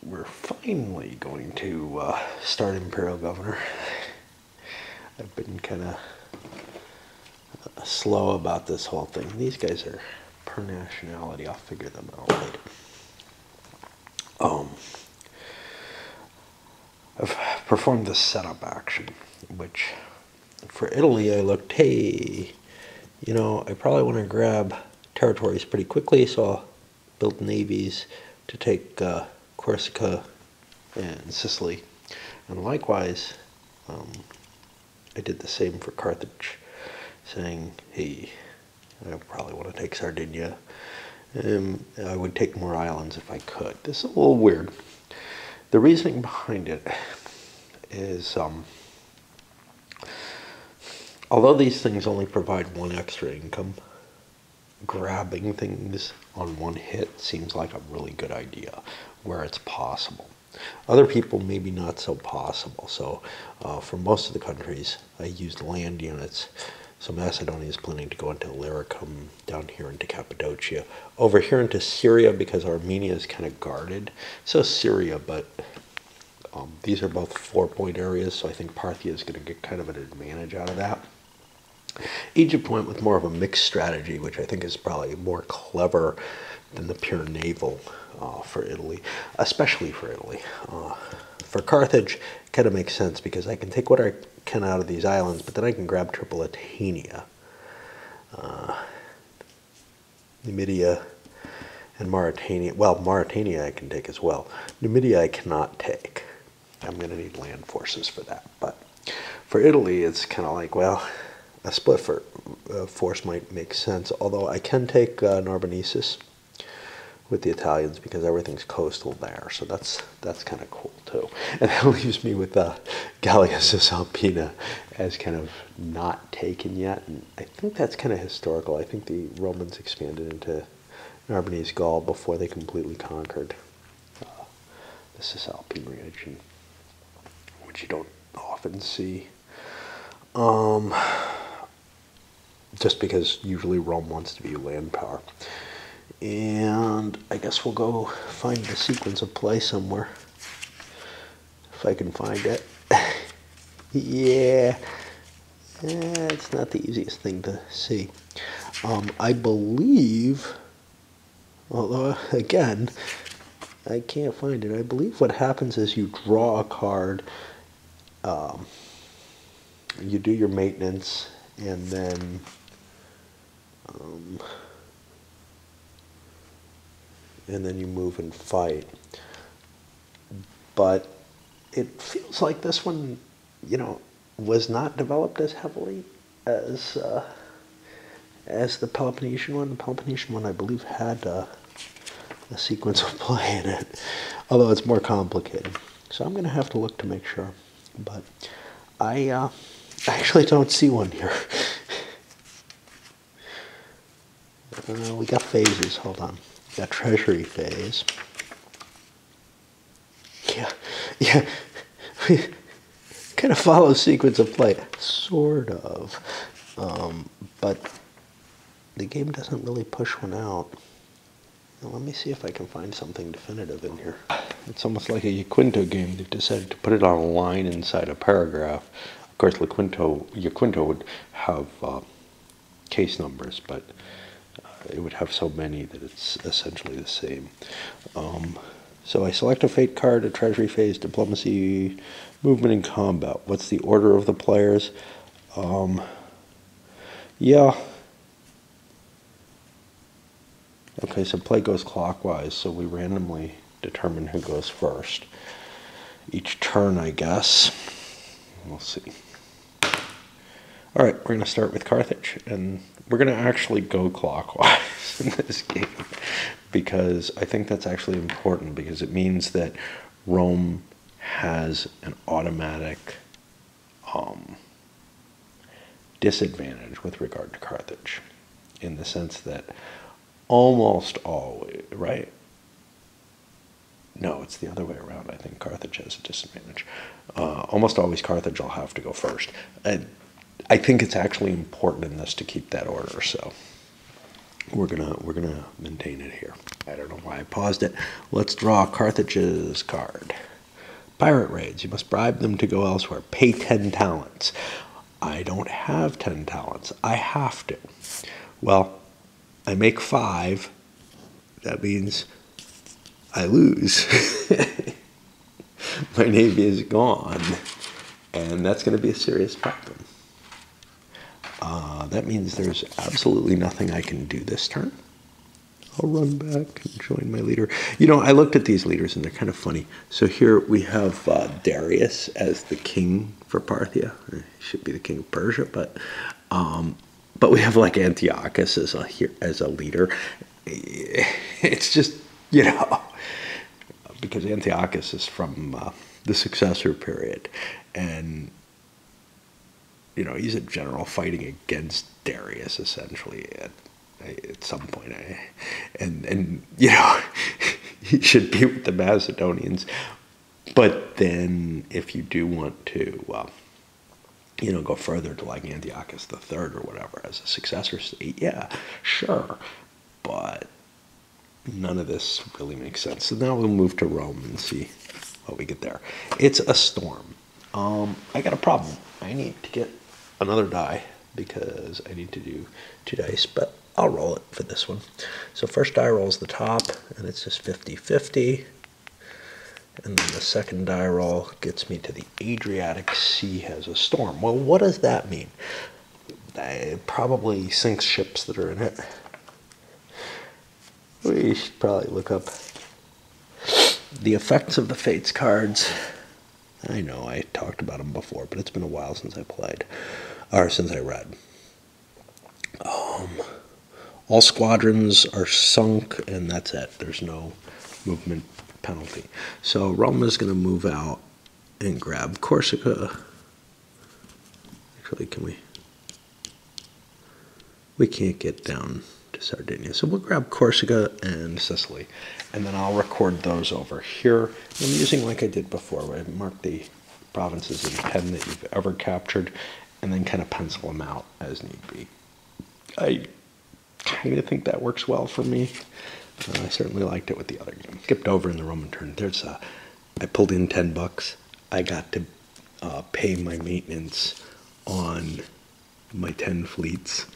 we're finally going to start Imperial Governor. I've been kind of slow about this whole thing. These guys are per nationality. I'll figure them out later. I've performed this setup action, which for Italy I looked, hey, you know, I probably want to grab territories pretty quickly, so I'll build navies to take Corsica and Sicily. And likewise, I did the same for Carthage, saying, hey, I probably want to take Sardinia. I would take more islands if I could. This is a little weird. The reasoning behind it is, although these things only provide one extra income, grabbing things on one hit seems like a really good idea where it's possible. Other people, maybe not so possible. So for most of the countries, I used land units. So Macedonia is planning to go into Illyricum, down here into Cappadocia, over here into Syria because Armenia is kind of guarded. So Syria, but these are both 4-point areas, so I think Parthia is going to get kind of an advantage out of that. Egypt went with more of a mixed strategy, which I think is probably more clever than the pure naval for Italy, especially for Italy. For Carthage, it kind of makes sense because I can take what I can out of these islands, but then I can grab Tripolitania, Numidia, and Mauritania. Well, Mauritania I can take as well. Numidia I cannot take. I'm going to need land forces for that. But for Italy, it's kind of like, well, a split force might make sense, although I can take Narbonensis with the Italians because everything's coastal there, so that's kind of cool too. And that leaves me with Gallia Cisalpina as kind of not taken yet, and I think that's kind of historical. I think the Romans expanded into Narbonese Gaul before they completely conquered the Cisalpine region, which you don't often see. Just because usually Rome wants to be land power. And I guess we'll go find the sequence of play somewhere. If I can find it. Yeah. It's not the easiest thing to see. I believe, although again, I can't find it. I believe what happens is you draw a card, you do your maintenance, and then you move and fight. But it feels like this one, you know, was not developed as heavily as the Peloponnesian one. The Peloponnesian one, I believe, had a sequence of play in it, although it's more complicated. So I'm going to have to look to make sure. But I actually don't see one here. We got phases. Hold on. We got treasury phase. Yeah. Kind of follows sequence of play, sort of. But the game doesn't really push one out. Now, let me see if I can find something definitive in here. It's almost like a Jaquinto game. They decided to put it on a line inside a paragraph. Of course, Jaquinto would have case numbers, but it would have so many that it's essentially the same. So I select a fate card, a treasury phase, diplomacy, movement, and combat. What's the order of the players? Yeah. Okay, so play goes clockwise, so we randomly determine who goes first. Each turn, I guess. We'll see. All right, we're going to start with Carthage, and we're going to actually go clockwise in this game because I think that's actually important because it means that Rome has an automatic disadvantage with regard to Carthage in the sense that almost always, right? No, it's the other way around. I think Carthage has a disadvantage. Almost always Carthage will have to go first. I think it's actually important in this to keep that order, so we're gonna maintain it here. I don't know why I paused it. Let's draw Carthage's card. Pirate raids. You must bribe them to go elsewhere. Pay 10 talents. I don't have 10 talents. I have to. Well, I make 5. That means I lose. My navy is gone. And that's going to be a serious problem. That means there's absolutely nothing I can do this turn. I'll run back and join my leader. You know, I looked at these leaders and they're kind of funny. So here we have Darius as the king for Parthia. He should be the king of Persia, but we have like Antiochus as a leader. It's just, you know, because Antiochus is from the successor period, and you know, he's a general fighting against Darius essentially at some point, and you know, he should be with the Macedonians. But then, if you do want to, you know, go further to like Antiochus III or whatever as a successor state, yeah, sure, but none of this really makes sense. So now we'll move to Rome and see what we get there. It's a storm. I got a problem. I need to get another die because I need to do 2 dice, but I'll roll it for this one. So first die rolls the top, and it's just 50-50. And then the second die roll gets me to the Adriatic Sea has a storm. Well, what does that mean? It probably sinks ships that are in it. We should probably look up the effects of the Fates cards. I know I talked about them before, but it's been a while since I played, or since I read. All squadrons are sunk, and that's it. There's no movement penalty. So Rome is going to move out and grab Corsica. Actually, can we? We can't get down to Sardinia. So we'll grab Corsica and Sicily, and then I'll record those over here. I'm using like I did before, where I mark the provinces in pen that you've ever captured, and then kind of pencil them out as need be. I kind of think that works well for me. I certainly liked it with the other game. Skipped over in the Roman turn. I pulled in $10. I got to pay my maintenance on my 10 fleets.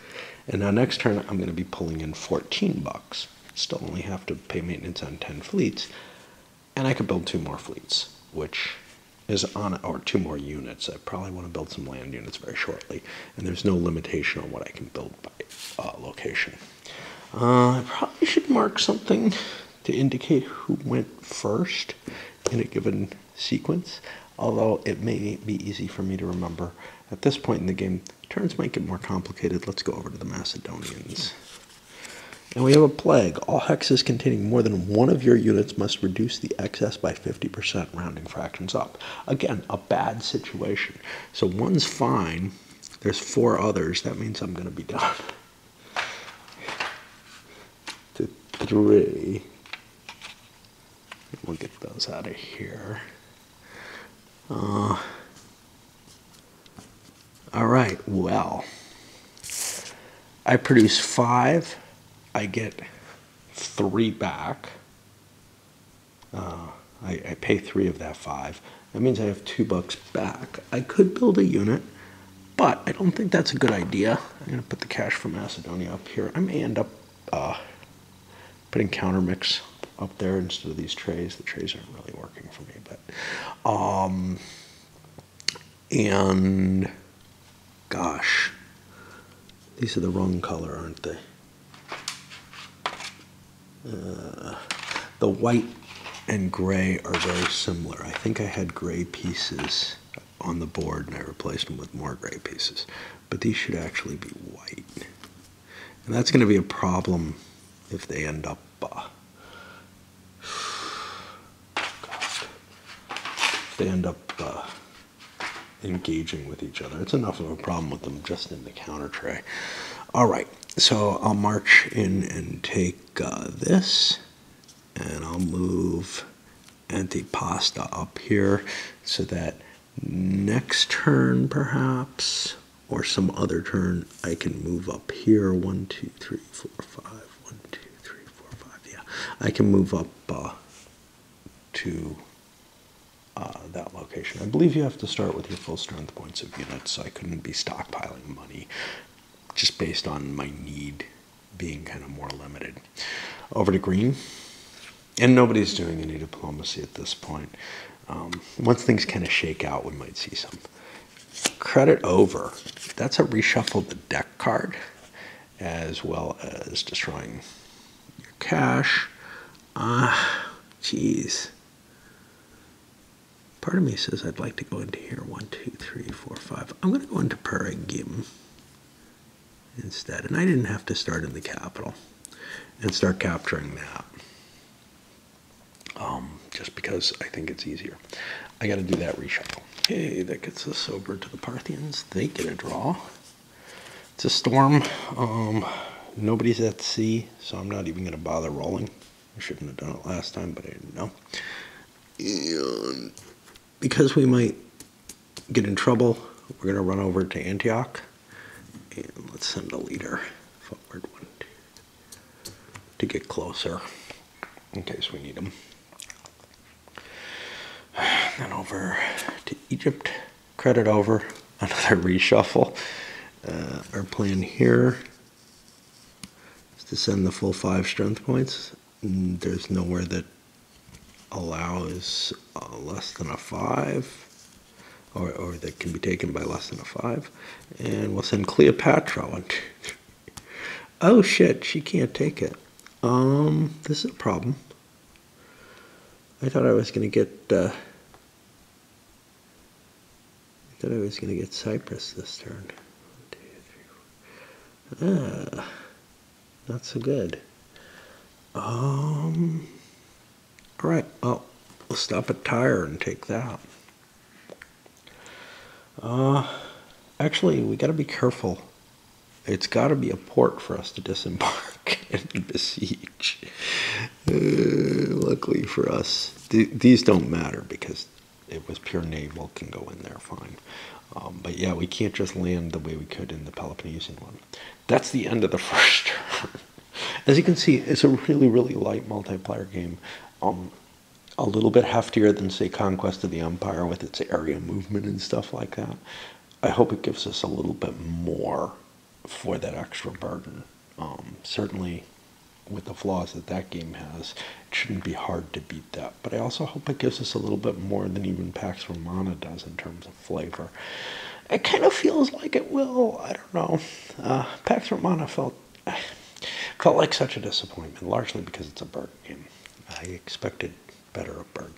And now next turn, I'm going to be pulling in $14. Still only have to pay maintenance on 10 fleets. And I could build 2 more fleets, which is or 2 more units. I probably want to build some land units very shortly. And there's no limitation on what I can build by location. I probably should mark something to indicate who went first in a given sequence, although it may be easy for me to remember. At this point in the game, turns might get more complicated. Let's go over to the Macedonians. And we have a plague. All hexes containing more than one of your units must reduce the excess by 50%, rounding fractions up. Again, a bad situation. So one's fine. There's 4 others. That means I'm going to be done. To 3. We'll get those out of here. All right, well, I produce 5. I get 3 back. I pay 3 of that 5. That means I have $2 back. I could build a unit, but I don't think that's a good idea. I'm going to put the cash from Macedonia up here. I may end up putting countermix up there instead of these trays. The trays aren't really working for me, but and gosh, these are the wrong color, aren't they? The white and gray are very similar. I think I had gray pieces on the board and I replaced them with more gray pieces, but these should actually be white, and that's going to be a problem if they end up engaging with each other. It's enough of a problem with them just in the counter tray. All right, so I'll march in and take this, and I'll move Antipasta up here so that next turn, perhaps, or some other turn, I can move up here. 1, 2, 3, 4, 5. 1, 2, 3, 4, 5. Yeah, I can move up to that location. I believe you have to start with your full strength points of units, so I couldn't be stockpiling money just based on my need being kind of more limited. Over to green. And nobody's doing any diplomacy at this point. Once things kind of shake out, we might see some. Credit over. That's a reshuffle the deck card, as well as destroying your cash. Jeez. Part of me says I'd like to go into here. 1, 2, 3, 4, 5. I'm going to go into Perigim instead. And I didn't have to start in the capital and start capturing that. Just because I think it's easier. I got to do that reshuffle. Okay, that gets us over to the Parthians. They get a draw. It's a storm. Nobody's at sea, so I'm not even going to bother rolling. I shouldn't have done it last time, but I didn't know. And because we might get in trouble, we're going to run over to Antioch. And let's send a leader forward 1, 2, to get closer in case we need them. Then over to Egypt, credit over, another reshuffle. Our plan here is to send the full 5 strength points. There's nowhere that allows less than a 5, or that can be taken by less than a 5. And we'll send Cleopatra 1, 2, 3. Oh shit, she can't take it. This is a problem. I thought I was going to get Cyprus this turn. 1, 2, 3, 4. Not so good. All right. Well, we'll stop at Tyre and take that. Actually, we got to be careful. It's got to be a port for us to disembark and besiege. Luckily for us, these don't matter because it was pure naval, can go in there fine. But yeah, we can't just land the way we could in the Peloponnesian one. That's the end of the first turn. As you can see, it's a really, really light multiplayer game. A little bit heftier than, say, Conquest of the Empire with its area movement and stuff like that. I hope it gives us a little bit more for that extra burden. Certainly, with the flaws that that game has, it shouldn't be hard to beat that. But I also hope it gives us a little bit more than even Pax Romana does in terms of flavor. It kind of feels like it will. I don't know. Pax Romana felt like such a disappointment, largely because it's a burden game. I expected better of burden.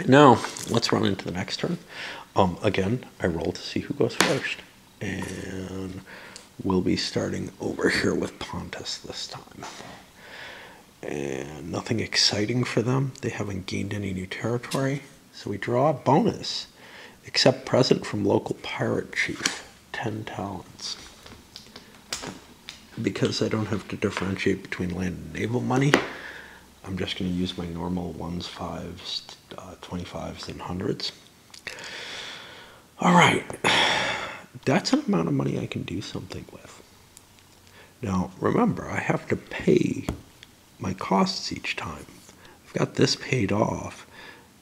Now, let's run into the next turn. Again, I roll to see who goes first. And we'll be starting over here with Pontus this time. And nothing exciting for them. They haven't gained any new territory. So we draw a bonus. Accept present from local pirate chief. 10 talents. Because I don't have to differentiate between land and naval money, I'm just going to use my normal 1s, 5s, 25s, and 100s. All right. That's an amount of money I can do something with. Now, remember, I have to pay my costs each time. I've got this paid off.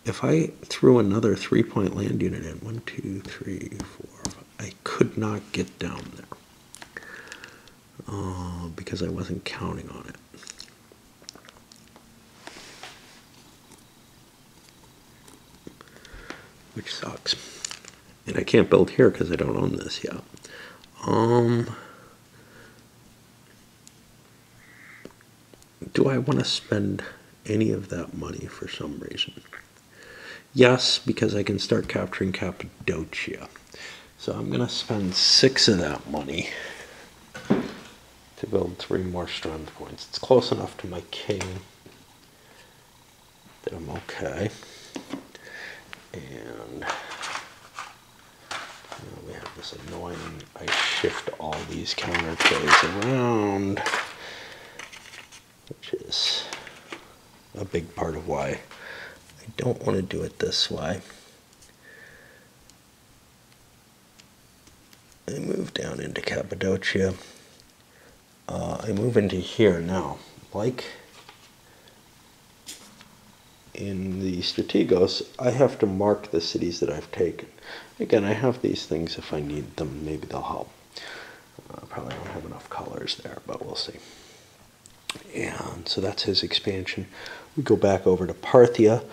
If I threw another 3-point land unit in, 1, 2, 3, 4, 5, I could not get down there because I wasn't counting on it. Which sucks. And I can't build here because I don't own this yet. Do I want to spend any of that money for some reason? Yes, because I can start capturing Cappadocia. So I'm going to spend 6 of that money to build 3 more strength points. It's close enough to my king that I'm okay. And we have this annoying, I shift all these counter trays around, which is a big part of why I don't want to do it this way. I move down into Cappadocia. I move into here now. Like in the Strategos, I have to mark the cities that I've taken. Again, I have these things if I need them. Maybe they'll help. Probably don't have enough colors there, but we'll see. And so that's his expansion. We go back over to Parthia.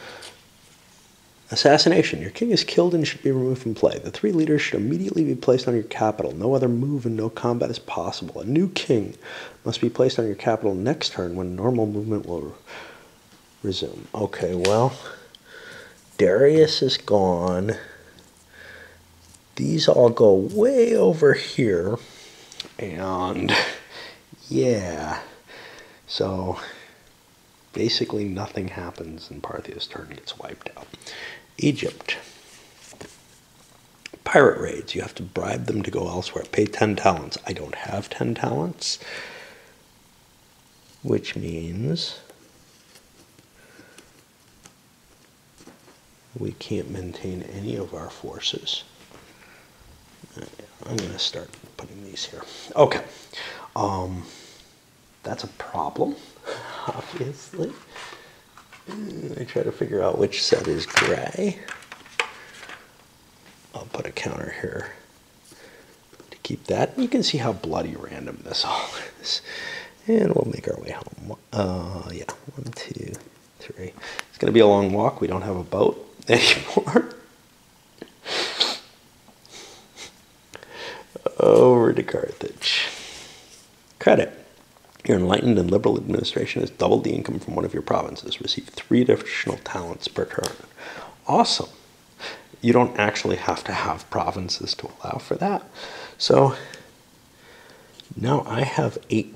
Assassination. Your king is killed and should be removed from play. The 3 leaders should immediately be placed on your capital. No other move and no combat is possible. A new king must be placed on your capital next turn when normal movement will resume. Okay, well, Darius is gone. These all go way over here. And yeah, so basically nothing happens and Parthia's turn gets wiped out. Egypt. Pirate raids. You have to bribe them to go elsewhere. Pay 10 talents. I don't have 10 talents, which means we can't maintain any of our forces. I'm going to start putting these here. Okay. That's a problem, obviously. I try to figure out which set is gray. I'll put a counter here to keep that. You can see how bloody random this all is. And we'll make our way home. Yeah, 1, 2, 3. It's going to be a long walk. We don't have a boat anymore. Over to Carthage. Credit. Your enlightened and liberal administration has doubled the income from one of your provinces. Receive 3 additional talents per turn. Awesome. You don't actually have to have provinces to allow for that. So now I have $8.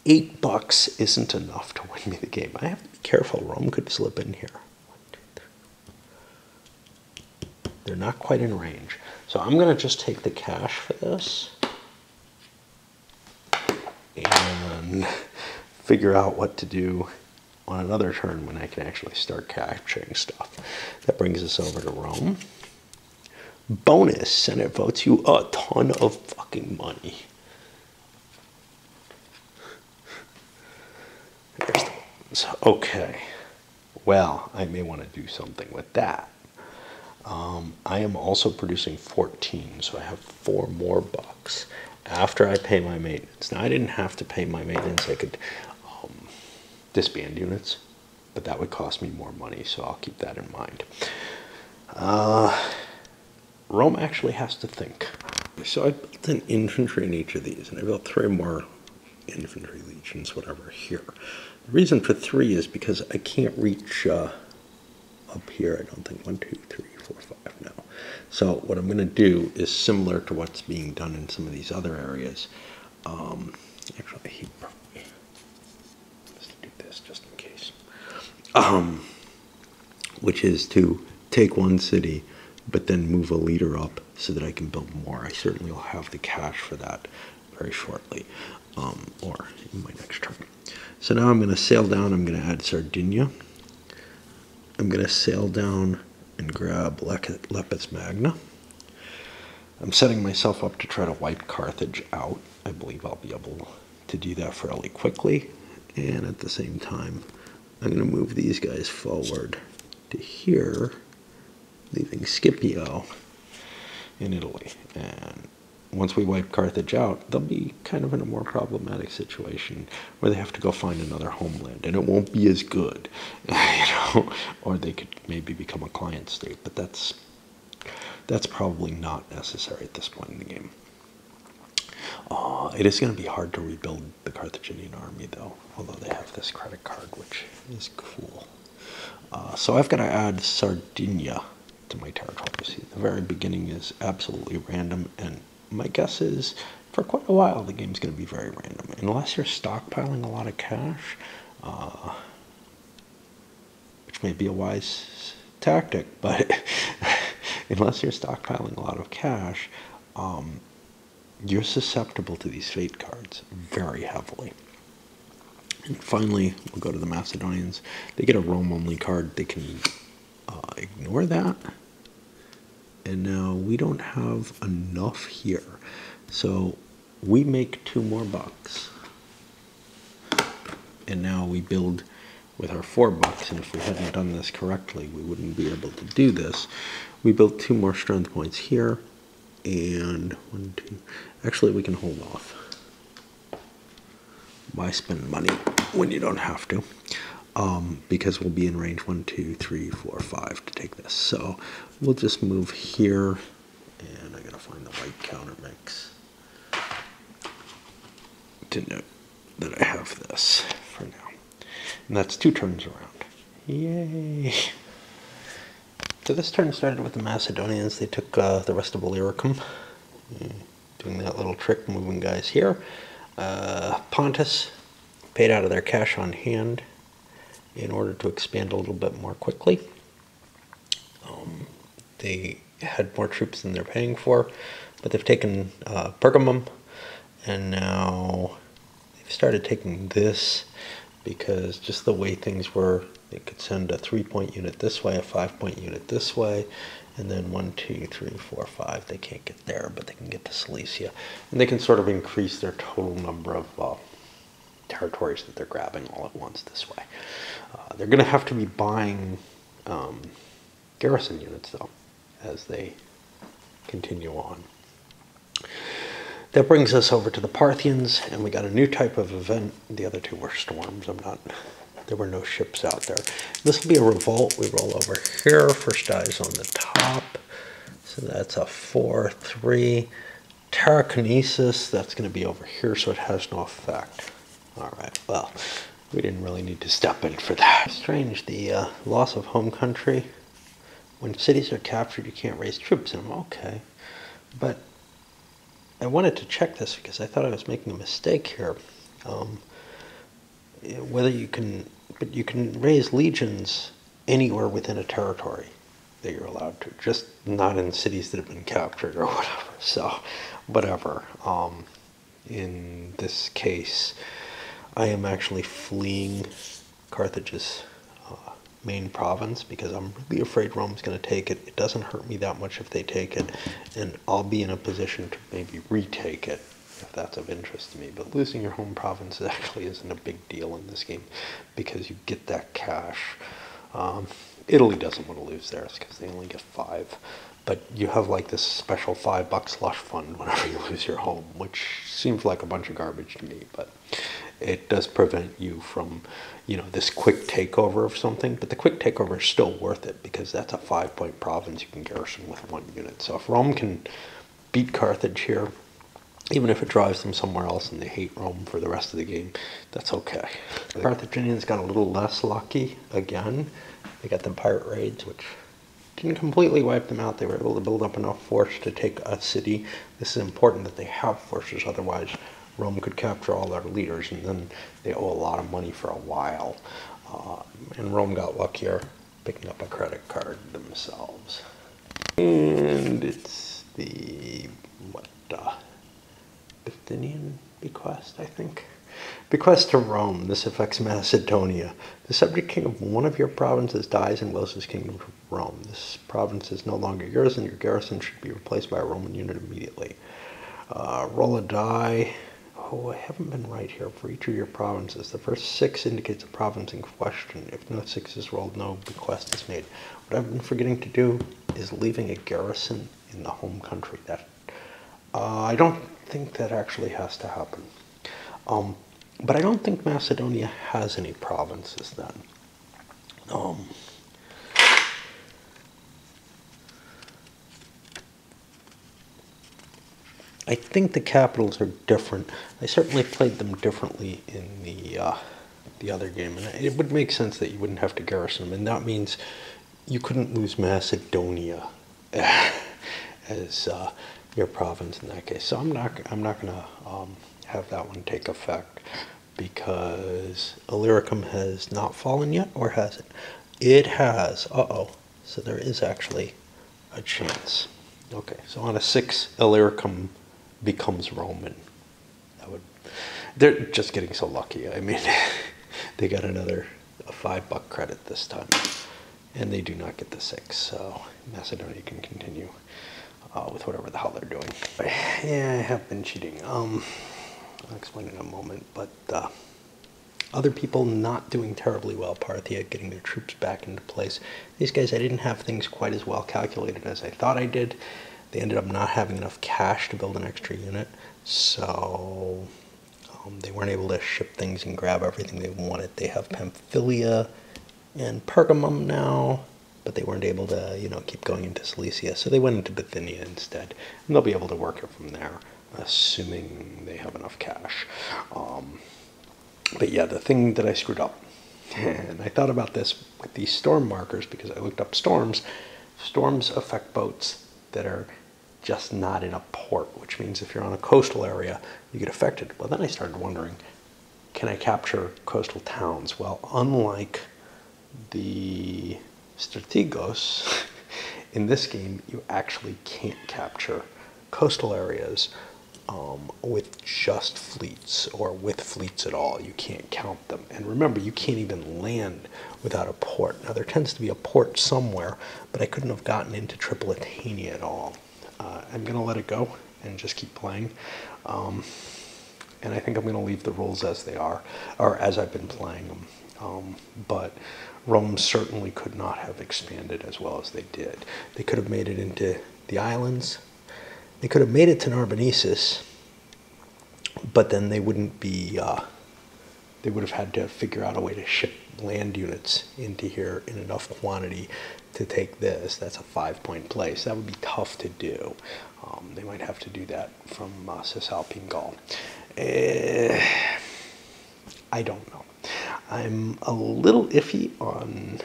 $8 isn't enough to win me the game. I have to be careful. Rome could slip in here. They're not quite in range. So I'm going to just take the cash for this and figure out what to do on another turn when I can actually start capturing stuff. That brings us over to Rome. Bonus, Senate votes you a ton of fucking money. There's the ones. Okay. Well, I may want to do something with that. I am also producing 14, so I have 4 more bucks after I pay my maintenance. Now, I didn't have to pay my maintenance. I could disband units, but that would cost me more money, so I'll keep that in mind. Rome actually has to think. So I built an infantry in each of these, and I built 3 more infantry legions, whatever, here. The reason for 3 is because I can't reach up here, I don't think. 1, 2, 3, 4, 5, no. So what I'm going to do is similar to what's being done in some of these other areas. Actually, he probably has to do this just in case. Which is to take one city, but then move a leader up so that I can build more. I certainly will have the cash for that very shortly, or in my next turn. So now I'm going to sail down. I'm going to add Sardinia. I'm going to sail down and grab Lepus Magna. I'm setting myself up to try to wipe Carthage out. I believe I'll be able to do that fairly quickly. And at the same time, I'm going to move these guys forward to here, leaving Scipio in Italy. And once we wipe Carthage out, they'll be kind of in a more problematic situation where they have to go find another homeland, and it won't be as good, or they could maybe become a client state, but that's probably not necessary at this point in the game. It is going to be hard to rebuild the Carthaginian army, though, although they have this credit card, which is cool. So I've got to add Sardinia to my territory. See, the very beginning is absolutely random, and my guess is for quite a while the game's going to be very random, unless you're stockpiling a lot of cash, which may be a wise tactic, but unless you're stockpiling a lot of cash, you're susceptible to these fate cards very heavily. And finally, we'll go to the Macedonians. They get a Rome-only card. They can ignore that. And now we don't have enough here. So we make 2 more bucks. And now we build with our 4 bucks. And if we hadn't done this correctly, we wouldn't be able to do this. We built 2 more strength points here. And 1, 2. Actually, we can hold off. Why spend money when you don't have to? Because we'll be in range 1, 2, 3, 4, 5 to take this. So we'll just move here, and I gotta find the white counter mix to note that I have this for now. And that's 2 turns around. Yay! So this turn started with the Macedonians. They took the rest of Illyricum, doing that little trick, moving guys here. Pontus paid out of their cash on hand in order to expand a little bit more quickly. They had more troops than they're paying for, but they've taken Pergamum, and now they've started taking this because just the way things were, they could send a 3-point unit this way, a 5-point unit this way, and then 1, 2, 3, 4, 5. They can't get there, but they can get to Cilicia, and they can sort of increase their total number of territories that they're grabbing all at once this way. They're going to have to be buying garrison units, though, as they continue on. That brings us over to the Parthians, and we got a new type of event. The other 2 were storms. There were no ships out there. This will be a revolt. We roll over here. First dies on the top. So that's a 4-3. Terrakinesis, that's going to be over here, so it has no effect. Alright, well, we didn't really need to step in for that. Strange, the loss of home country. When cities are captured, you can't raise troops in them. Okay. But I wanted to check this because I thought I was making a mistake here. Whether you can raise legions anywhere within a territory that you're allowed to, just not in cities that have been captured or whatever. So, whatever. In this case, I am actually fleeing Carthage's main province because I'm really afraid Rome's going to take it. It doesn't hurt me that much if they take it, and I'll be in a position to maybe retake it if that's of interest to me. But losing your home province actually isn't a big deal in this game because you get that cash. Italy doesn't want to lose theirs because they only get 5. But you have like this special $5 slush fund whenever you lose your home, which seems like a bunch of garbage to me, but it does prevent you from, this quick takeover of something. But the quick takeover is still worth it because that's a 5-point province you can garrison with 1 unit. So if Rome can beat Carthage here, even if it drives them somewhere else and they hate Rome for the rest of the game, that's okay. The Carthaginians got a little less lucky again. They got the pirate raids, which didn't completely wipe them out. They were able to build up enough force to take a city. This is important that they have forces, otherwise Rome could capture all their leaders, and then they owe a lot of money for a while. And Rome got luckier, picking up a credit card themselves. And it's the, Bithynian bequest, I think. Bequest to Rome. This affects Macedonia. The subject king of one of your provinces dies and wills his kingdom to Rome. This province is no longer yours, and your garrison should be replaced by a Roman unit immediately. Roll a die. Oh, I haven't been right here. For each of your provinces, the first 6 indicates a province in question. If no 6 is rolled, no bequest is made. What I've been forgetting to do is leaving a garrison in the home country. I don't think that actually has to happen. But I don't think Macedonia has any provinces then. I think the capitals are different. I certainly played them differently in the other game, and it would make sense that you wouldn't have to garrison them, and that means you couldn't lose Macedonia as your province in that case. So I'm not going to have that one take effect because Illyricum has not fallen yet, or has it? It has. Uh-oh. So there is actually a chance. Okay, so on a 6, Illyricum becomes Roman. They're just getting so lucky. I mean, they got another $5 credit this time. and they do not get the 6, so Macedonia can continue with whatever the hell they're doing. But, yeah, I have been cheating. I'll explain in a moment, but other people not doing terribly well. Parthia getting their troops back into place. These guys, I didn't have things quite as well calculated as I thought I did. They ended up not having enough cash to build an extra unit, so they weren't able to ship things and grab everything they wanted. They have Pamphylia and Pergamum now, but they weren't able to, keep going into Cilicia, so they went into Bithynia instead, and they'll be able to work it from there, assuming they have enough cash. But yeah, the thing that I screwed up, and I thought about this with these storm markers because I looked up storms. Storms affect boats that are just not in a port, which means if you're on a coastal area, you get affected. Well, then I started wondering, can I capture coastal towns? Well, unlike the Strategos, in this game, you actually can't capture coastal areas with just fleets, or with fleets at all. You can't count them. And remember, you can't even land without a port. Now, there tends to be a port somewhere, but I couldn't have gotten into Tripolitania at all. I'm going to let it go and just keep playing. And I think I'm going to leave the rules as they are, or as I've been playing them. But Rome certainly could not have expanded as well as they did. They could have made it into the islands. They could have made it to Narbonensis, but then they wouldn't be, they would have had to figure out a way to ship land units into here in enough quantity to take this. That's a 5-point place. That would be tough to do. They might have to do that from Cisalpine Gaul. I don't know. I'm a little iffy on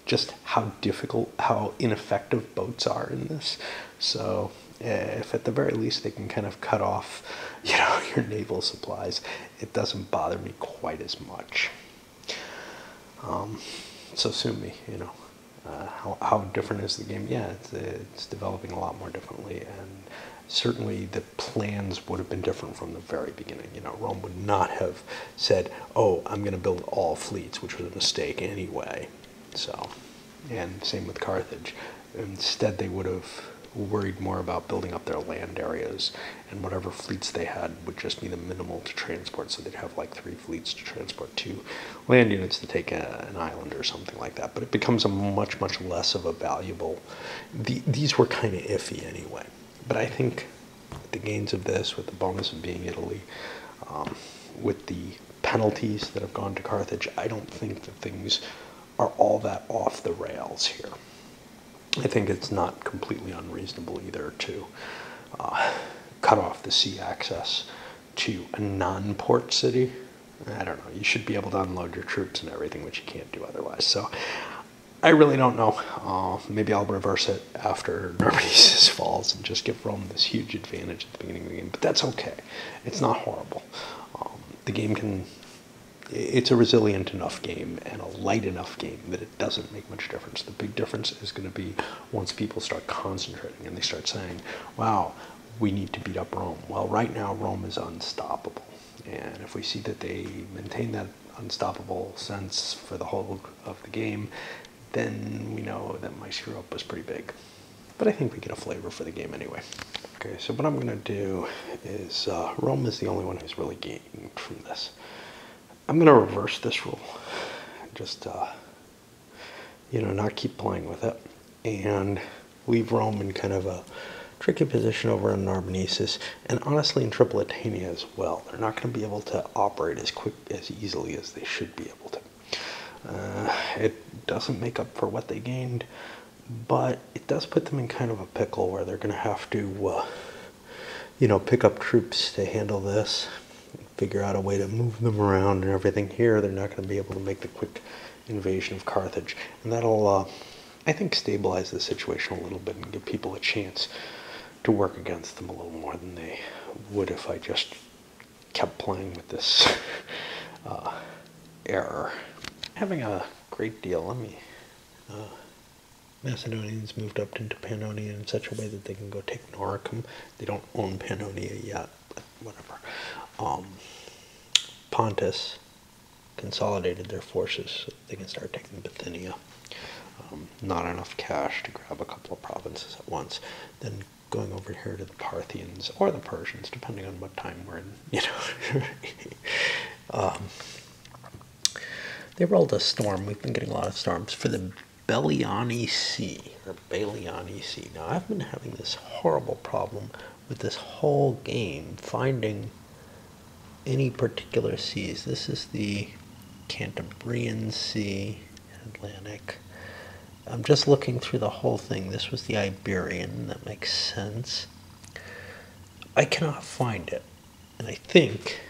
just how difficult, how ineffective boats are in this. So if at the very least they can kind of cut off, your naval supplies, it doesn't bother me quite as much. So sue me, how different is the game? Yeah, it's developing a lot more differently, and certainly the plans would have been different from the very beginning. Rome would not have said, oh, I'm going to build all fleets, which was a mistake anyway. So, and same with Carthage. Instead, they would have worried more about building up their land areas, and whatever fleets they had would just be the minimal to transport. So they'd have like 3 fleets to transport 2 land units to take an island or something like that. But it becomes a much, much less of a valuable. These were kind of iffy anyway. But I think the gains of this, with the bonus of being Italy, with the penalties that have gone to Carthage, I don't think that things are all that off the rails here. I think it's not completely unreasonable either to cut off the sea access to a non-port city. I don't know. You should be able to unload your troops and everything, which you can't do otherwise. So I really don't know. Maybe I'll reverse it after Narbonensis falls and just give Rome this huge advantage at the beginning of the game. But that's okay. It's not horrible. The game can... It's a resilient enough game and a light enough game that it doesn't make much difference. The big difference is going to be once people start concentrating and they start saying, wow, we need to beat up Rome. Well, right now, Rome is unstoppable. And if we see that they maintain that unstoppable sense for the whole of the game, then we know that my screw-up was pretty big. But I think we get a flavor for the game anyway. Okay, so what I'm going to do is, Rome is the only one who's really gained from this. I'm going to reverse this rule. Just, not keep playing with it. And leave Rome in kind of a tricky position over in Narbonensis. And honestly in Tripolitania as well. They're not going to be able to operate as easily as they should be able to. It doesn't make up for what they gained. But it does put them in kind of a pickle where they're going to have to, pick up troops to handle this. Figure out a way to move them around and everything. Here, they're not going to be able to make the quick invasion of Carthage. And that'll, I think, stabilize the situation a little bit and give people a chance to work against them a little more than they would if I just kept playing with this error. Having a great deal. Let me... Macedonians moved up into Pannonia in such a way that they can go take Noricum. They don't own Pannonia yet, but whatever. Pontus consolidated their forces so they can start taking Bithynia. not enough cash to grab a couple of provinces at once, then going over here to the Parthians or the Persians, depending on what time we're in, they rolled a storm. We've been getting a lot of storms for the Beliani Sea, or Beliani Sea. Now, I've been having this horrible problem with this whole game, finding any particular seas. This is the Cantabrian Sea, Atlantic. I'm just looking through the whole thing. This was the Iberian. That makes sense. I cannot find it. And I think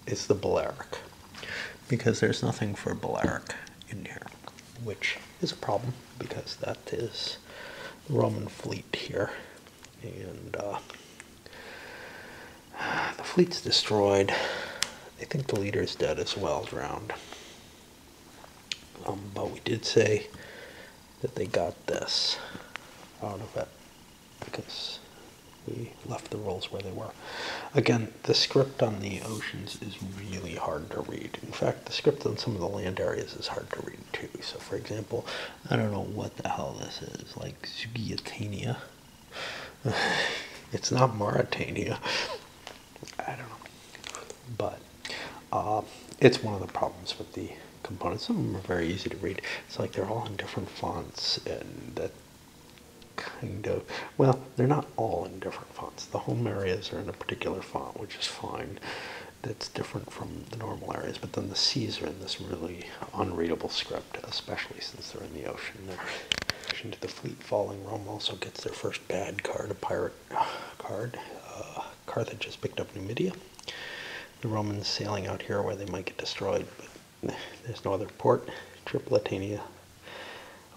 it's the Balearic, because there's nothing for Balearic in here, which is a problem because that is the Roman fleet here. And the fleet's destroyed. I think the leader's dead as well, drowned. But we did say that they got this out of it because we left the rules where they were. Again, the script on the oceans is really hard to read. In fact, the script on some of the land areas is hard to read too. So, for example, I don't know what the hell this is, like Zugitania. It's not Mauritania. I don't know. But it's one of the problems with the components. Some of them are very easy to read. It's like they're all in different fonts, and that kind of, well, they're not all in different fonts. The home areas are in a particular font, which is fine. That's different from the normal areas, but then the seas are in this really unreadable script, especially since they're in the ocean. They're in addition to the fleet falling, Rome also gets their first bad card, a pirate card. Carthage has picked up Numidia. The Romans sailing out here where they might get destroyed, but there's no other port. Tripolitania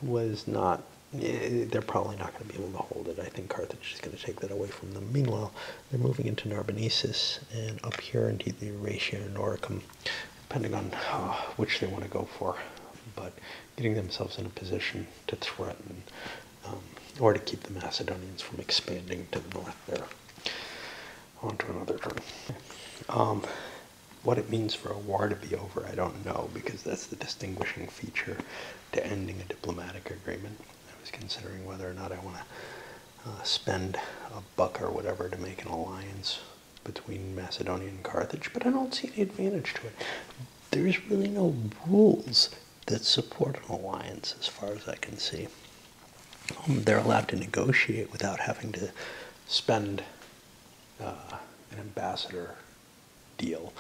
was not, they're probably not going to be able to hold it. I think Carthage is going to take that away from them. Meanwhile, they're moving into Narbonensis and up here into the Eurasia and Noricum, depending on which they want to go for, but getting themselves in a position to threaten or to keep the Macedonians from expanding to the north there. On to another turn. What it means for a war to be over, I don't know, because that's the distinguishing feature to ending a diplomatic agreement. I was considering whether or not I want to spend a buck or whatever to make an alliance between Macedonia and Carthage, but I don't see any advantage to it. There's really no rules that support an alliance as far as I can see. They're allowed to negotiate without having to spend an ambassador deal.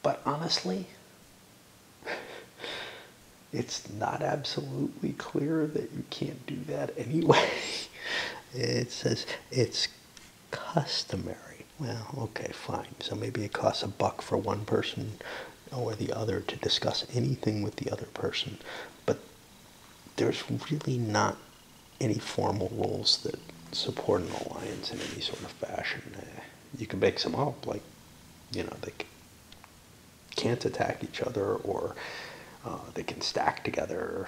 But honestly, it's not absolutely clear that you can't do that anyway. It says it's customary. Well, okay, fine. So maybe it costs a buck for one person or the other to discuss anything with the other person. But there's really not any formal rules that support an alliance in any sort of fashion. You can make some up, like, they can't attack each other, or they can stack together.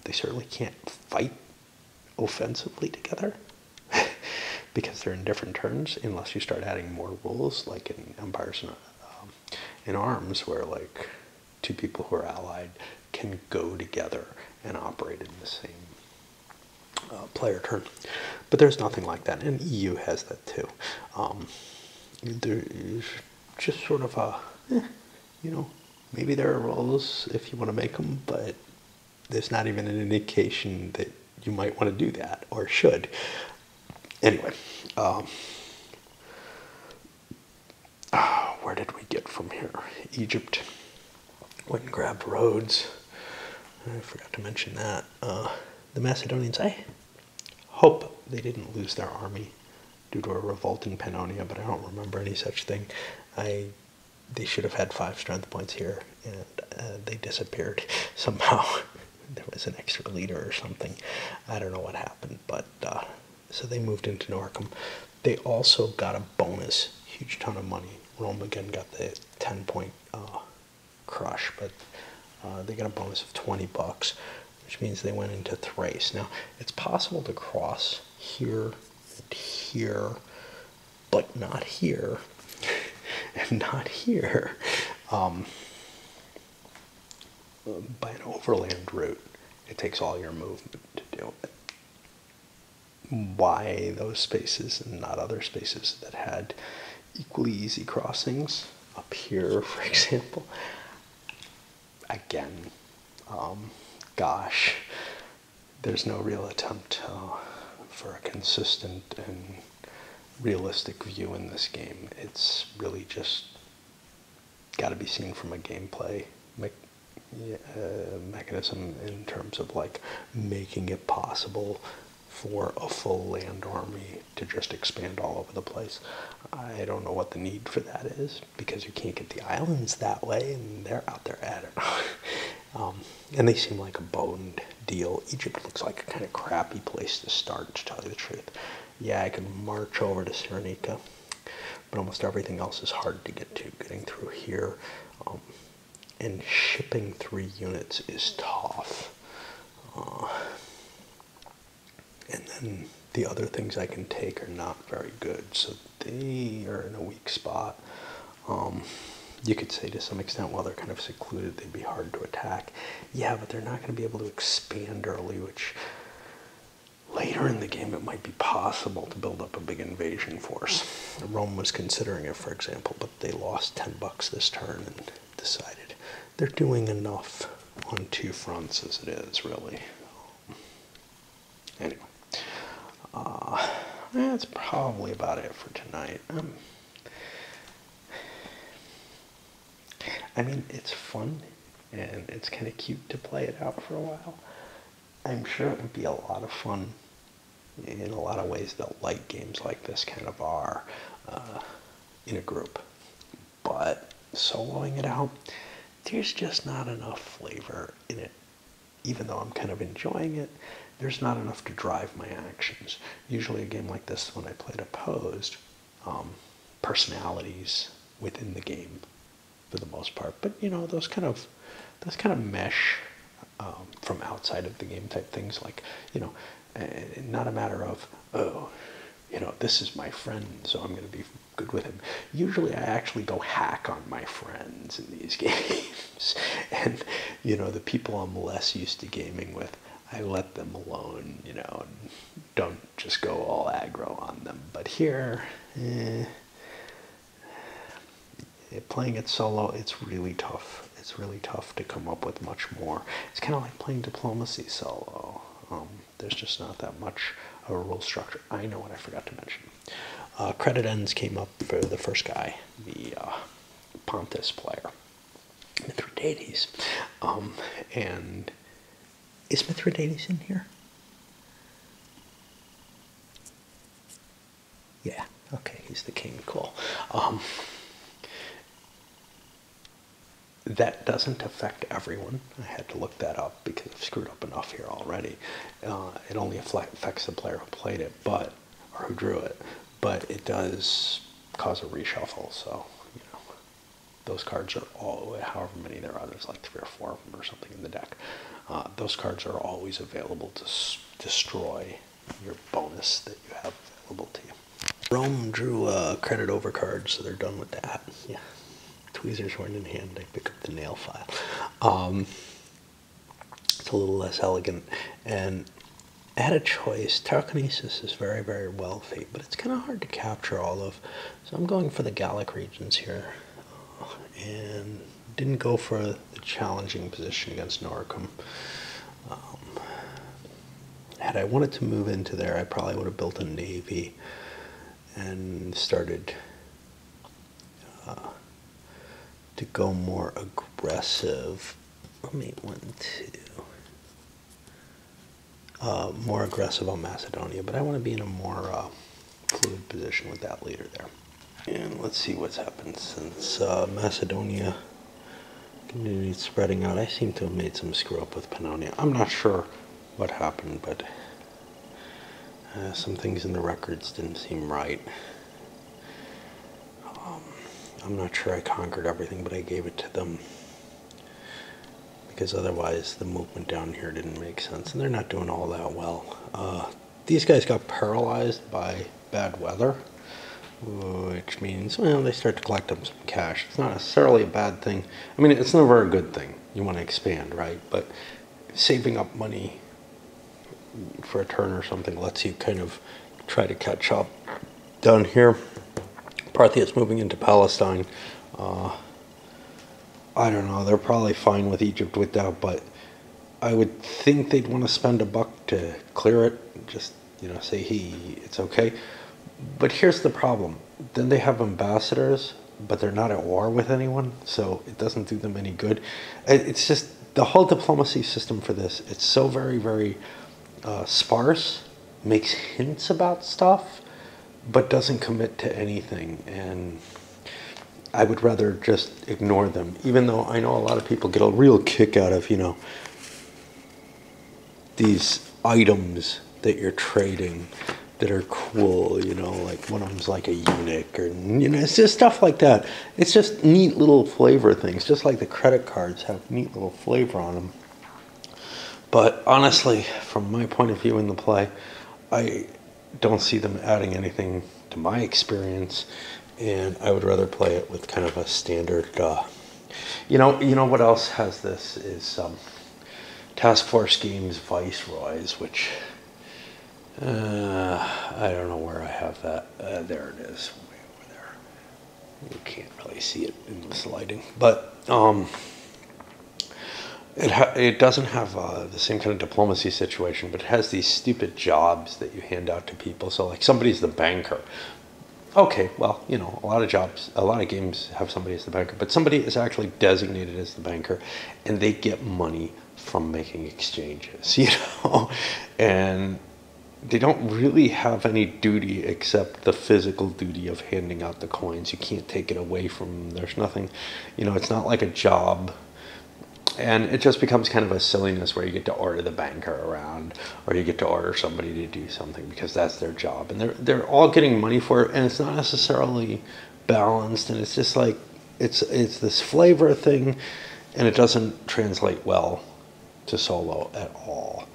They certainly can't fight offensively together because they're in different turns, unless you start adding more rules, like in Empires in Arms, where like two people who are allied can go together and operate in the same player turn. But there's nothing like that, and EU has that too. There's just sort of a, maybe there are rules if you want to make them, but there's not even an indication that you might want to do that, or should. Anyway, where did we get from here? Egypt went and grabbed Rhodes. I forgot to mention that. The Macedonians, I hope they didn't lose their army due to a revolt in Pannonia, but I don't remember any such thing. They should have had 5 strength points here, and they disappeared somehow. There was an extra leader or something. I don't know what happened, but so they moved into Noricum. They also got a bonus, huge ton of money. Rome again got the 10-point crush, but they got a bonus of $20, which means they went into Thrace. Now, it's possible to cross here and here, but not here, and not here, by an overland route. It takes all your movement to do. you why those spaces and not other spaces that had equally easy crossings up here, for example. Again, gosh, there's no real attempt for a consistent and realistic view in this game. It's really just got to be seen from a gameplay mechanism in terms of like making it possible for a full land army to just expand all over the place. I don't know what the need for that is, because you can't get the islands that way, and they're out there at it. And they seem like a boned deal. Egypt looks like a kind of crappy place to start, to tell you the truth. Yeah, I could march over to Cyrenaica, but almost everything else is hard to get to. Getting through here, and shipping 3 units is tough. And then the other things I can take are not very good, so they are in a weak spot. You could say to some extent, while they're kind of secluded, they'd be hard to attack. Yeah, but they're not going to be able to expand early, which later in the game it might be possible to build up a big invasion force. Rome was considering it, for example, but they lost $10 this turn and decided they're doing enough on 2 fronts as it is, really. Anyway. That's probably about it for tonight. I mean, it's fun, and it's kind of cute to play it out for a while. I'm sure it would be a lot of fun in a lot of ways that light games like this kind of are in a group. But soloing it out, there's just not enough flavor in it. Even though I'm kind of enjoying it, there's not enough to drive my actions. Usually a game like this, when I play it opposed, personalities within the game for the most part. But you know, those kind of mesh from outside of the game type things, like, you know, not a matter of, oh, you know, this is my friend, so I'm going to be good with him. Usually I actually go hack on my friends in these games. And, you know, the people I'm less used to gaming with, I let them alone, you know, and don't just go all aggro on them. But here, playing it solo, it's really tough. It's really tough to come up with much more. It's kind of like playing diplomacy solo. There's just not that much of a rule structure. I know what I forgot to mention. Credit ends came up for the first guy, the Pontus player, Mithridates. And is Mithridates in here? Yeah, okay, he's the king, cool. That doesn't affect everyone. I had to look that up because I've screwed up enough here already. It only affects the player who played it, or who drew it, but it does cause a reshuffle, so, you know, those cards are all, however many there are, there's like 3 or 4 of them or something in the deck. Those cards are always available to destroy your bonus that you have available to you. Rome drew a credit over card, so they're done with that. Yeah. Tweezers weren't in hand, I pick up the nail file. It's a little less elegant, and I had a choice. Telekinesis is very, very well fate, but it's kind of hard to capture all of, so I'm going for the Gallic regions here, and didn't go for the challenging position against Noricum. Had I wanted to move into there, I probably would have built a navy and started to go more aggressive. Let me more aggressive on Macedonia, but I want to be in a more fluid position with that leader there. And let's see what's happened since Macedonia continued spreading out. I seem to have made some screw up with Pannonia. I'm not sure what happened, but some things in the records didn't seem right. I'm not sure I conquered everything, but I gave it to them, because otherwise the movement down here didn't make sense, and they're not doing all that well. These guys got paralyzed by bad weather, which means, well, they start to collect them some cash. It's not necessarily a bad thing. I mean, it's never a good thing. You want to expand, right? But saving up money for a turn or something lets you kind of try to catch up. Down here, Parthia's moving into Palestine. I don't know, they're probably fine with Egypt with that, but I would think they'd want to spend $1 to clear it, just, say, hey, it's okay. But here's the problem. Then they have ambassadors, but they're not at war with anyone, so it doesn't do them any good. It's just, the whole diplomacy system for this, it's so very, very sparse, makes hints about stuff, but doesn't commit to anything, and I would rather just ignore them, even though I know a lot of people get a real kick out of, these items that you're trading that are cool, like one of them's like a eunuch, or, it's just stuff like that. It's just neat little flavor things, just like the credit cards have neat little flavor on them. But honestly, from my point of view in the play, I don't see them adding anything to my experience, and I would rather play it with kind of a standard, you know what else has this is Task Force Games Viceroys, which I don't know where I have that. There it is, way over there. You can't really see it in this lighting, but it doesn't have the same kind of diplomacy situation, but it has these stupid jobs that you hand out to people. So like somebody's the banker. Okay, well, a lot of games have somebody as the banker, but somebody is actually designated as the banker, and they get money from making exchanges, and they don't really have any duty except the physical duty of handing out the coins. You can't take it away from them. There's nothing, it's not like a job. And it just becomes kind of a silliness where you get to order the banker around, or you get to order somebody to do something because that's their job, and they're all getting money for it, and it's not necessarily balanced, and it's just like it's this flavor thing, and it doesn't translate well to solo at all.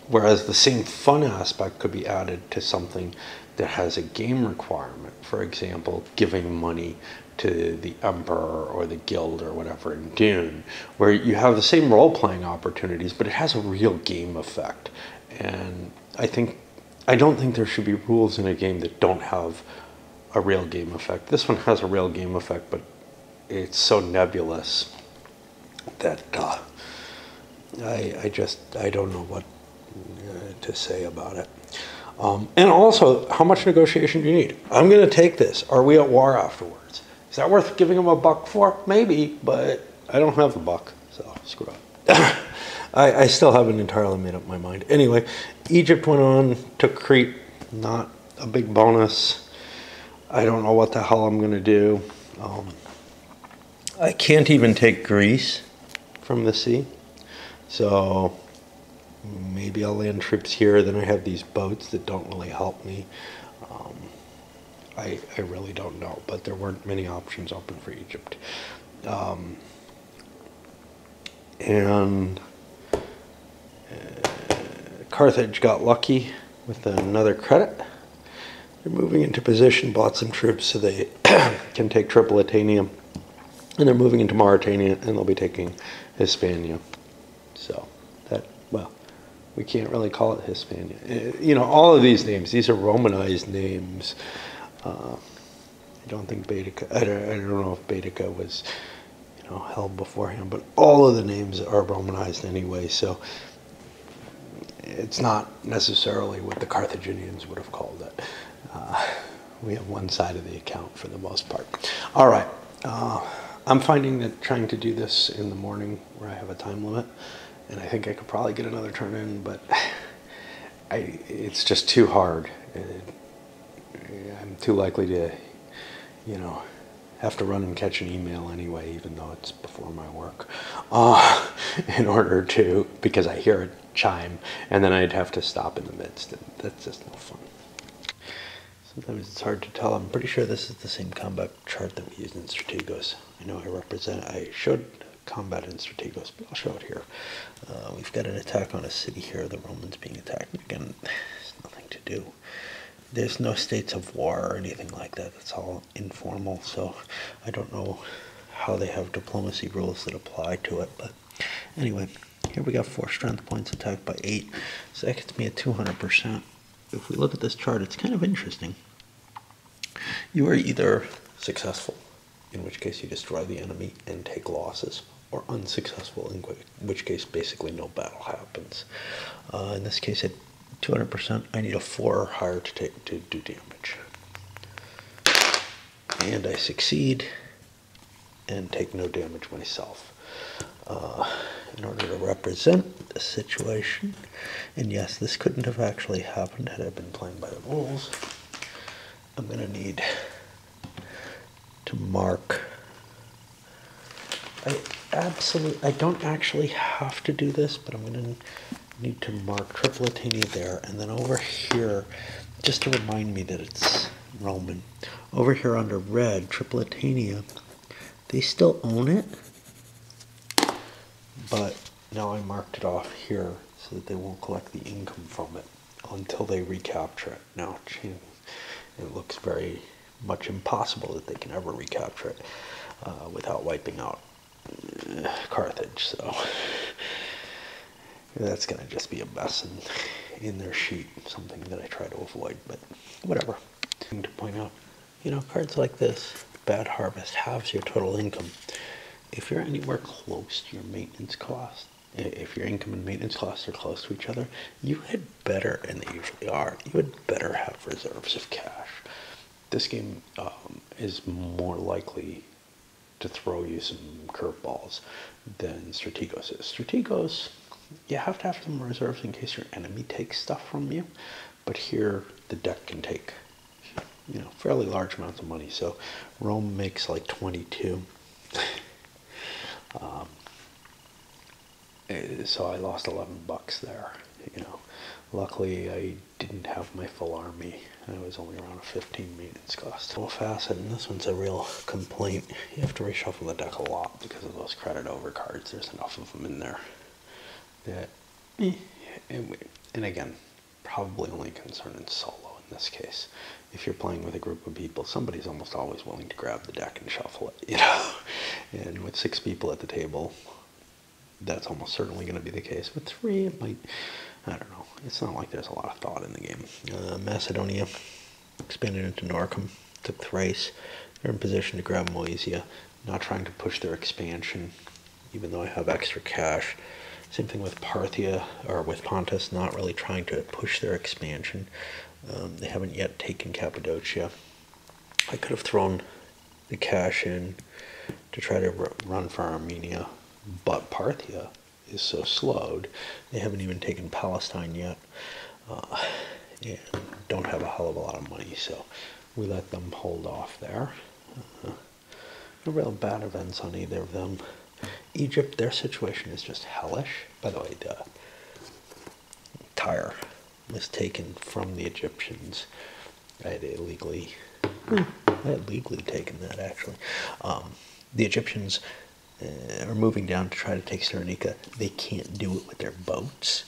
Whereas the same fun aspect could be added to something that has a game requirement. For example, giving money to the Emperor or the Guild or whatever in Dune, where you have the same role-playing opportunities, but it has a real game effect. And I don't think there should be rules in a game that don't have a real game effect. This one has a real game effect, but it's so nebulous that I don't know what to say about it. And also, how much negotiation do you need? I'm going to take this. Are we at war afterwards? Is that worth giving them $1 for? Maybe, but I don't have $1, so screw up. I still haven't entirely made up my mind. Anyway, Egypt went on, took Crete, not a big bonus. I don't know what the hell I'm going to do. I can't even take Greece from the sea, so maybe I'll land troops here. Then I have these boats that don't really help me. I really don't know, but there weren't many options open for Egypt. And Carthage got lucky with another credit. They're moving into position, bought some troops so they can take Tripolitania. And they're moving into Mauritania, and they'll be taking Hispania. So that, well, we can't really call it Hispania. All of these names, these are Romanized names. I don't think Baetica, I don't know if Baetica was, held beforehand, but all of the names are Romanized anyway, so it's not necessarily what the Carthaginians would have called it. We have one side of the account for the most part. All right. I'm finding that trying to do this in the morning where I have a time limit, and I think I could probably get another turn in, but it's just too hard. I'm too likely to, have to run and catch an email anyway, even though it's before my work, in order to, because I hear it chime, and then I'd have to stop in the midst, and that's just no fun. Sometimes it's hard to tell. I'm pretty sure this is the same combat chart that we used in Strategos. I know I showed combat in Strategos, but I'll show it here. We've got an attack on a city here, the Romans being attacked. Again, there's nothing to do. There's no states of war or anything like that. That's all informal, so I don't know how they have diplomacy rules that apply to it. But anyway, Here we got 4 strength points attacked by 8, so that gets me at 200%. If we look at this chart, it's kind of interesting. You are either successful, in which case you destroy the enemy and take losses, or unsuccessful, in which case basically no battle happens. In this case, at 200%, I need a 4 or higher to do damage. And I succeed and take no damage myself. In order to represent the situation, and yes, this couldn't have actually happened had I been playing by the rules, I'm going to need to mark. I don't actually have to do this, but I'm going to need to mark Tripolitania there, and then over here, just to remind me that it's Roman, over here under red, Tripolitania, they still own it, but now I marked it off here so that they won't collect the income from it until they recapture it. Now, it looks very much impossible that they can ever recapture it without wiping out Carthage, so that's going to just be a mess in their sheet, something that I try to avoid, but whatever. Thing to point out, cards like this, Bad Harvest, halves your total income. If you're anywhere close to your maintenance cost, if your income and maintenance costs are close to each other, you had better, and they usually are, you had better have reserves of cash. This game is more likely to throw you some curveballs than Strategos is. Strategos, you have to have some reserves in case your enemy takes stuff from you, but here the deck can take, fairly large amounts of money. So Rome makes like 22. So I lost $11 there. Luckily I didn't have my full army. I was only around a 15 maintenance cost. Well, facet, and this one's a real complaint. You have to reshuffle the deck a lot because of those credit over cards. There's enough of them in there that, and again, probably only concerned in solo in this case. If you're playing with a group of people, somebody's almost always willing to grab the deck and shuffle it, And with 6 people at the table, that's almost certainly going to be the case. With 3, it might, I don't know. It's not like there's a lot of thought in the game. Macedonia expanded into Noricum, took Thrace. They're in position to grab Moesia, not trying to push their expansion, even though I have extra cash. Same thing with Parthia, or with Pontus, not really trying to push their expansion. They haven't yet taken Cappadocia. I could have thrown the cash in to try to run for Armenia, but Parthia is so slowed, they haven't even taken Palestine yet, and don't have a hell of a lot of money, so we let them hold off there. No real bad events on either of them. Egypt, their situation is just hellish. By the way, the Tyre was taken from the Egyptians. I had legally taken that, actually. The Egyptians are moving down to try to take Cyrenaica. They can't do it with their boats.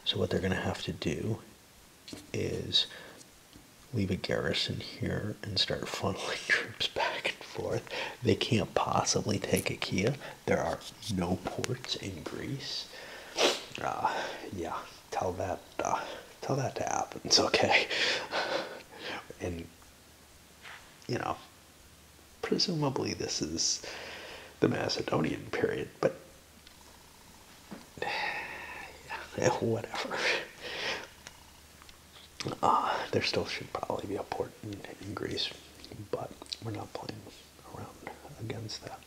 So what they're going to have to do is leave a garrison here and start funneling troops back and forth. They can't possibly take Achaia. There are no ports in Greece. Yeah, tell that to happen. It's okay. And, presumably this is the Macedonian period, but yeah, whatever. There still should probably be a port in Greece, but we're not playing around against that.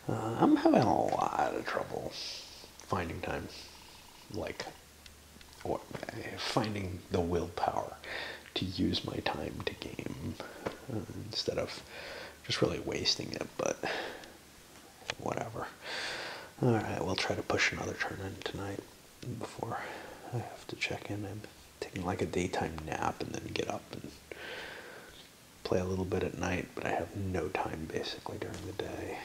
I'm having a lot of trouble finding time, finding the willpower to use my time to game instead of just really wasting it, but whatever. Alright, we'll try to push another turn in tonight before I have to check in. I'm taking like a daytime nap and then get up and play a little bit at night, but I have no time basically during the day.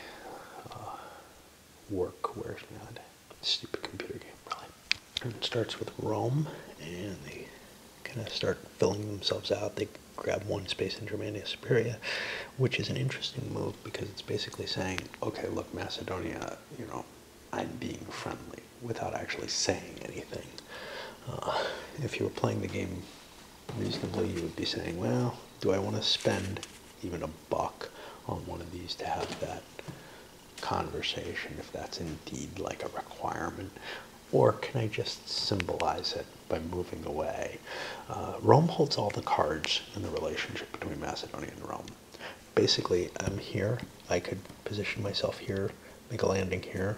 Work wears me out. Stupid computer game, really. And it starts with Rome, and they kind of start filling themselves out. They grab 1 space in Germania Superia, which is an interesting move because it's basically saying, okay, look, Macedonia, I'm being friendly. without actually saying anything. If you were playing the game reasonably, you would be saying, well, do I want to spend even $1 on one of these to have that conversation, if that's indeed like a requirement? Or can I just symbolize it by moving away? Rome holds all the cards in the relationship between Macedonia and Rome. Basically, I'm here. I could position myself here, make a landing here.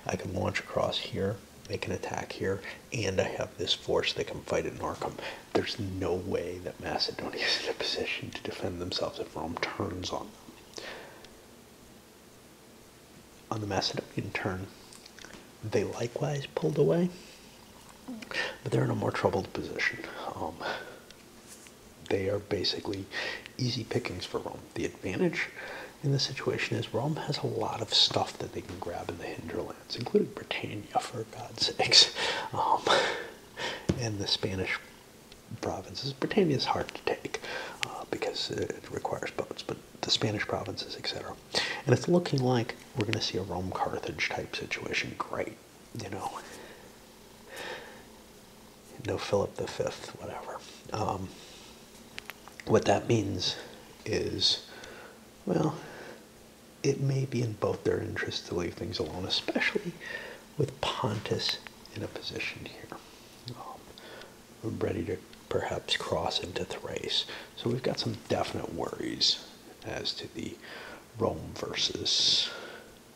I can launch across here, make an attack here, and I have this force that can fight at Noricum. There's no way that Macedonia is in a position to defend themselves if Rome turns on them. On the Macedonian turn, they likewise pulled away, but they're in a more troubled position. They are basically easy pickings for Rome. The advantage in the situation is Rome has a lot of stuff that they can grab in the hinterlands, including Britannia, for God's sakes, and the Spanish provinces. Britannia is hard to take because it requires boats, but the Spanish provinces, etc. And it's looking like we're going to see a Rome-Carthage type situation. Great, you know. No Philip V, whatever. What that means is, well, it may be in both their interests to leave things alone, especially with Pontus in a position here. We're ready to perhaps cross into Thrace. So we've got some definite worries as to the Rome versus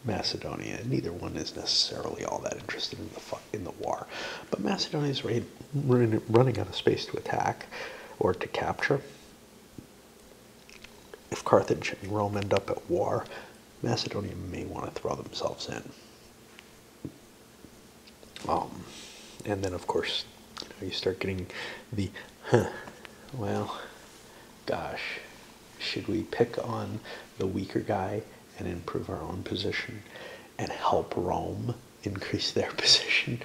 Macedonia. Neither one is necessarily all that interested in the war. But Macedonia is running out of space to attack or to capture. If Carthage and Rome end up at war, Macedonia may want to throw themselves in. And then, of course, you start getting the, well, gosh, should we pick on the weaker guy and improve our own position and help Rome increase their position?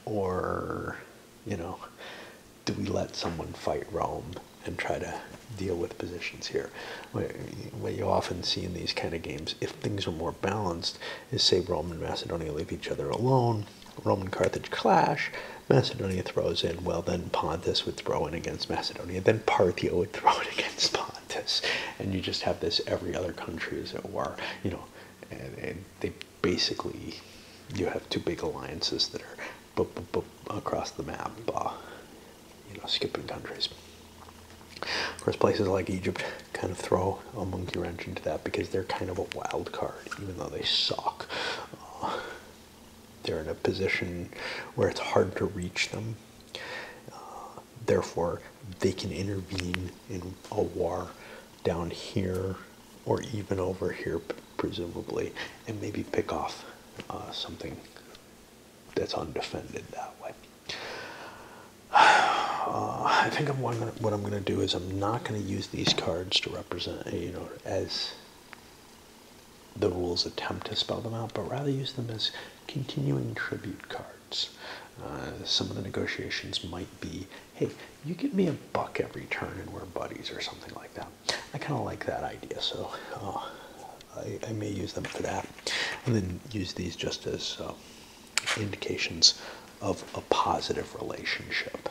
Or, you know, do we let someone fight Rome and try to deal with positions here? What you often see in these kind of games, if things are more balanced, is say Rome and Macedonia leave each other alone, Rome and Carthage clash, Macedonia throws in, well, then Pontus would throw in against Macedonia, then Parthia would throw in against Pontus, and you just have this every other country is at war, you know, and they basically, you have two big alliances that are across the map, you know, skipping countries. Of course, places like Egypt kind of throw a monkey wrench into that because they're kind of a wild card, even though they suck. They're in a position where it's hard to reach them. Therefore, they can intervene in a war down here or even over here, presumably, and maybe pick off something that's undefended that way. I think what I'm going to do is I'm not going to use these cards to represent, you know, as the rules attempt to spell them out, but rather use them as continuing tribute cards. Some of the negotiations might be, hey, you give me $1 every turn and we're buddies or something like that. I kind of like that idea, so I may use them for that. And then use these just as indications of a positive relationship.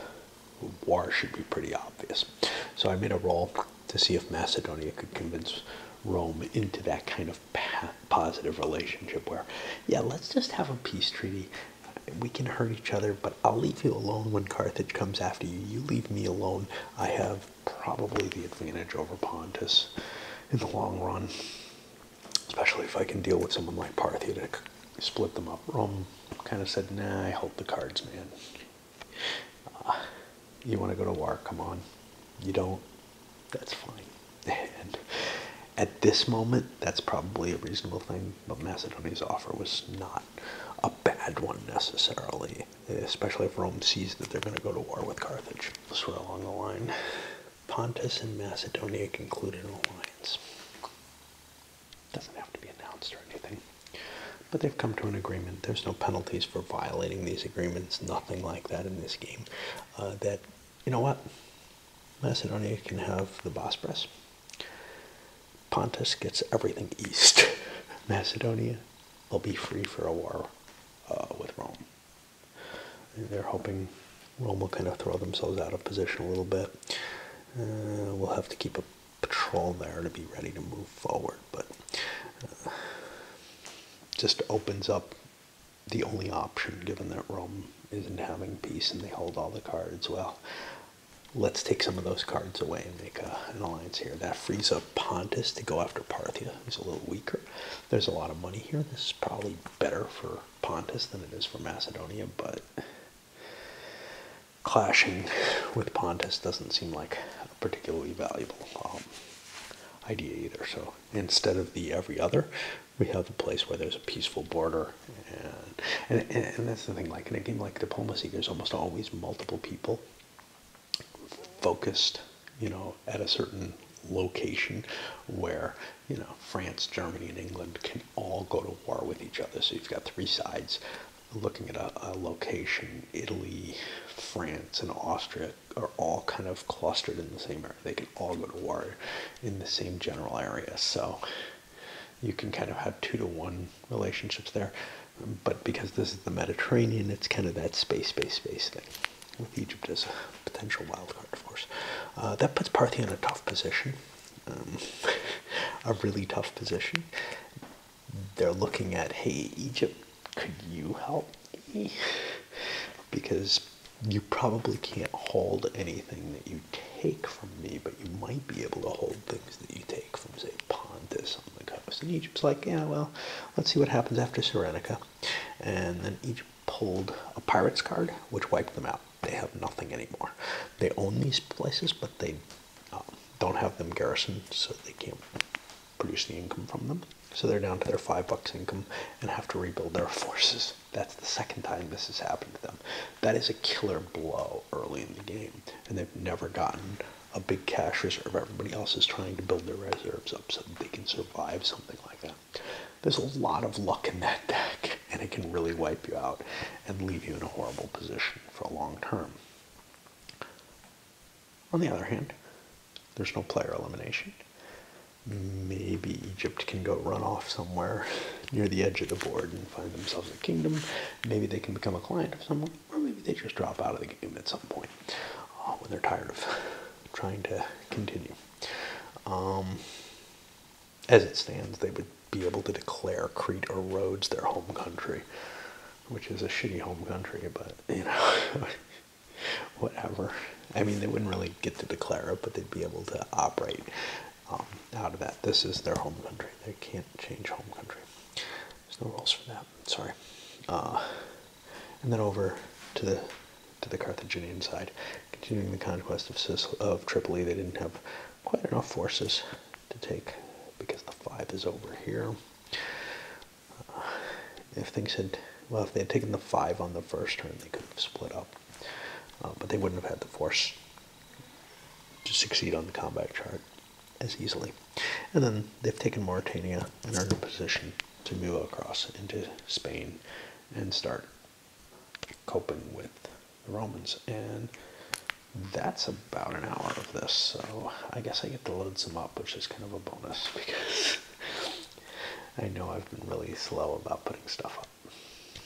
War should be pretty obvious. So I made a roll to see if Macedonia could convince Rome into that kind of positive relationship where, yeah, let's just have a peace treaty. We can hurt each other, but I'll leave you alone when Carthage comes after you. You leave me alone. I have probably the advantage over Pontus in the long run, especially if I can deal with someone like Parthia to split them up. Rome kind of said, nah, I hold the cards, man. You want to go to war? Come on. You don't? That's fine. And at this moment, that's probably a reasonable thing, but Macedonia's offer was not a bad one necessarily, especially if Rome sees that they're going to go to war with Carthage. Sort of along the line, Pontus and Macedonia concluded an alliance. Doesn't have to be announced or anything, but they've come to an agreement. There's no penalties for violating these agreements, nothing like that in this game. That, you know what, Macedonia can have the Bosporus. Pontus gets everything east. Macedonia will be free for a war with Rome. They're hoping Rome will kind of throw themselves out of position a little bit. We'll have to keep a patrol there to be ready to move forward, but just opens up the only option, given that Rome isn't having peace and they hold all the cards. Well, let's take some of those cards away and make an alliance here. That frees up Pontus to go after Parthia, who's a little weaker. There's a lot of money here. This is probably better for Pontus than it is for Macedonia, but clashing with Pontus doesn't seem like a particularly valuable idea either. So instead of the every other, we have a place where there's a peaceful border, and that's the thing. Like in a game like Diplomacy, there's almost always multiple people focused, at a certain location where, France, Germany, and England can all go to war with each other. So you've got three sides looking at a location. Italy, France, and Austria are all kind of clustered in the same area. They can all go to war in the same general area. So you can kind of have 2-to-1 relationships there. But because this is the Mediterranean, it's kind of that space thing, with Egypt as a potential wild card, of course. That puts Parthia in a tough position, a really tough position. They're looking at, hey, Egypt, could you help me? Because you probably can't hold anything that you take from me, but you might be able to hold things that you take from, say, Pontus on the coast. And Egypt's like, yeah, well, let's see what happens after Cyrenaica. And then Egypt pulled a pirates card, which wiped them out. They have nothing anymore. They own these places, but they don't have them garrisoned, so they can't produce the income from them. So they're down to their $5 income and have to rebuild their forces. That's the second time this has happened to them. That is a killer blow early in the game, and they've never gotten a big cash reserve. Everybody else is trying to build their reserves up so that they can survive something like that. There's a lot of luck in that deck, and it can really wipe you out and leave you in a horrible position for a long term. On the other hand, there's no player elimination. Maybe Egypt can go run off somewhere near the edge of the board and find themselves a kingdom. Maybe they can become a client of someone, or maybe they just drop out of the game at some point when they're tired of trying to continue. As it stands, they would be able to declare Crete or Rhodes their home country, which is a shitty home country, but, whatever. I mean, they wouldn't really get to declare it, but they'd be able to operate out of that. This is their home country. They can't change home country. There's no rules for that. Sorry. And then over to the Carthaginian side, continuing the conquest of Tripoli. They didn't have quite enough forces to take because the 5 is over here. If they had taken the 5 on the first turn, they could have split up, but they wouldn't have had the force to succeed on the combat chart as easily. And then they've taken Mauritania and are in a position to move across into Spain and start coping with the Romans. And that's about an hour of this, so I guess I get to load some up, which is kind of a bonus because I know I've been really slow about putting stuff up.